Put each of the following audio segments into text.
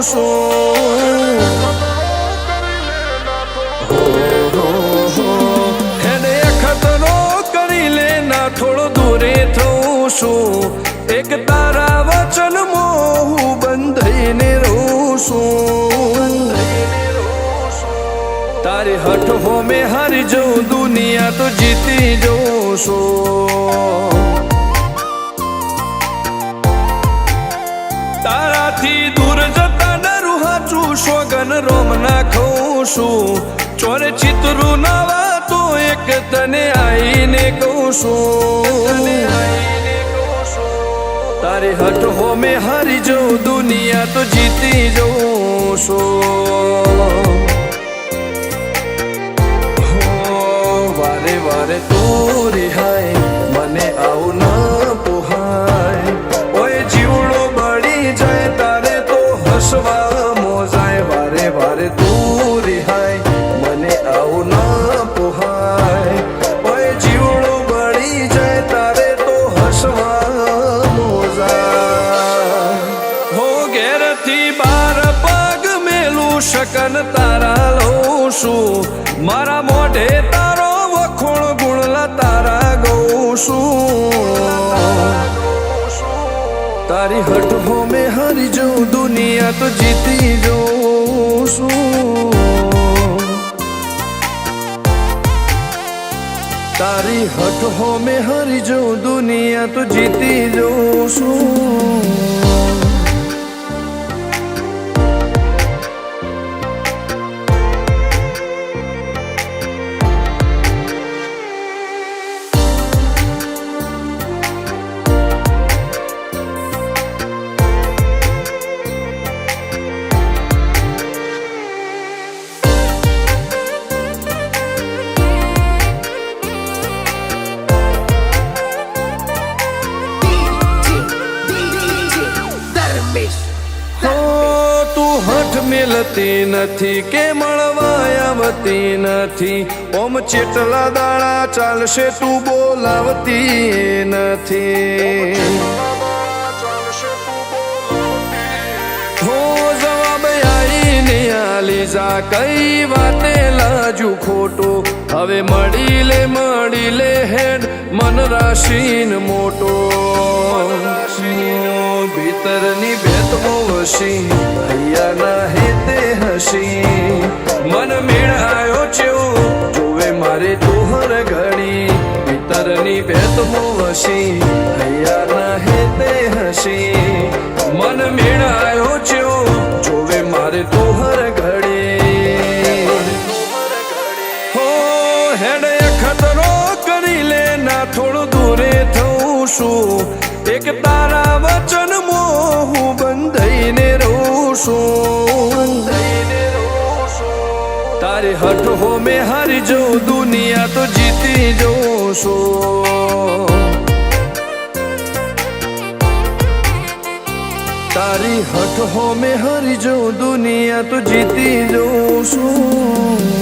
છું હેડે ખતરો કરી લે ના થોડો દૂરે થઉં છું એક તારા વચનમાં હું બંધાઈને રહું છું તારી હઠ હો મેં હારી જઉં દુનિયા તો જીતી જઉં છું તારાથી દૂર જતા ડરું હાચું સોગન રોમ નાખું છું ચોરે ચિતરું નવા તો એક તને આઈને કહું છું તારી હઠ હો મેં હારી જઉં દુનિયા તો જીતી જઉં છું વારે વારે તું રિહાય મને આવું ન પોહાય ઓય જીવડો બળી જાય તારે તો હસવા મોજાય વારે વારે તું રિહાય મને આવું ન પોહાય ઓય જીવડો બળી જાય તારે તો હસવા મોજાય હો ઘેરથી બાર પગ મેલું શકન તારા લઉં છું મારા મોઢે તારો વખોણ ગુણલા તારા ગઉં છું તારી હઠ હો મેં હારી જઉં દુનિયા તો જીતી જઉં છું તારી હઠ હો મેં હારી જઉં દુનિયા તો જીતી જઉં છું મેલતી નથી કે મળવા આવતી નથી ઓમ ચેટલા દાડા ચાલશે તું બોલાવતી નથી હો જવાબ આઈને આલી જા કઈ વાતે લાજુ ખોટો હવે મળી લે હેડ મન રાશીન મોટો ભીતરની ભેતમો વસી હૈયા ના હેતે હસી મન મેળાયો છો જોવે મારે તુહર ઘડી ભીતરની ભેતમો વસી હૈયા ના હેતે હસી મન મેળાયો છો જોવે મારે તુહર ઘડી હો હેડે ખતરો કરી લે ના થોડું દૂરે થઉં છું એક તારા વચનમાં હું બંધાઈને રહું છું તારી હઠ હો મેં હારી જઉં દુનિયા તો જીતી જઉં છું તારી હઠ હો મેં હારી જઉં દુનિયા તો જીતી જઉં છું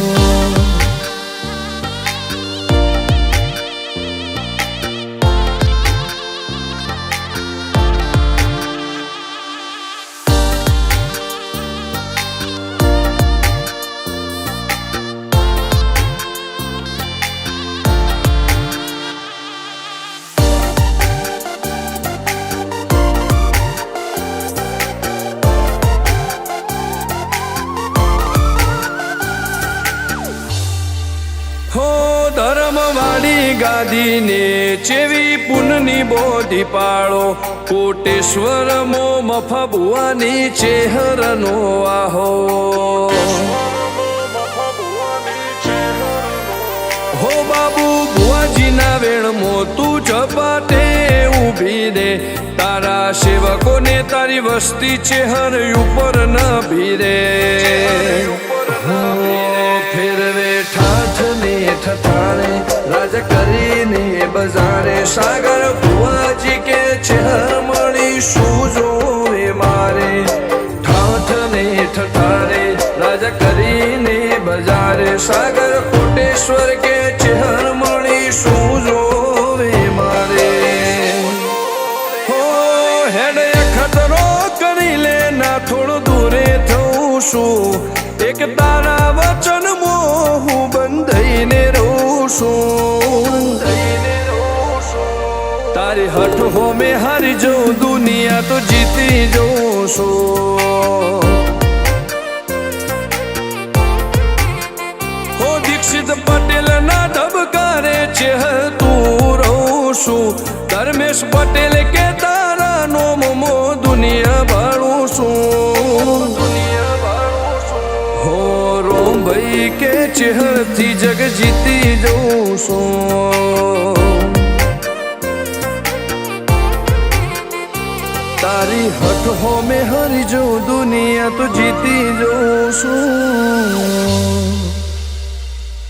ધર્મવાળી ગાદીને ચેવી પુનની બોધી પાળો કોટેશ્વર મો મફા ભુવાની ચેહરનો આહો હો બાબુ ભુવાજીના વેણમો તું ઝપાટે ઊભી દે તારા સેવકોને તારી વસ્તી ચેહર ઉપર ન ભીરે ફેરવે ઠાઠ ને ઠઠાણે રાજ કરીને બજારે સાગર ભુવાજી કે ચેહર મળી શું જોવે મારે ઠાઠ ને ઠઠાણે રાજ કરીને બજારે સાગર કોટેશ્વર કે ચેહર મળી શું જોવે મારે હો હેડે ખતરો કરી લે ના થોડો દૂરે છું એક તારા વચનમાં હું બંધાઈને રહું છું તારી હઠ હો મેં હારી જઉં દુનિયા તો જીતી જઉં છું હો દીક્ષિત પટેલ ના ધબકારે છે તું રહું છું ધર્મેશ પટેલ કે તારા નોમો દુનિયા ભાળું છું હો રોમ ભાઈ કે ચેહથી જગ જીતી જઉં છું તારી હઠ હો મેં હારી જઉં દુનિયા તો જીતી જઉં છું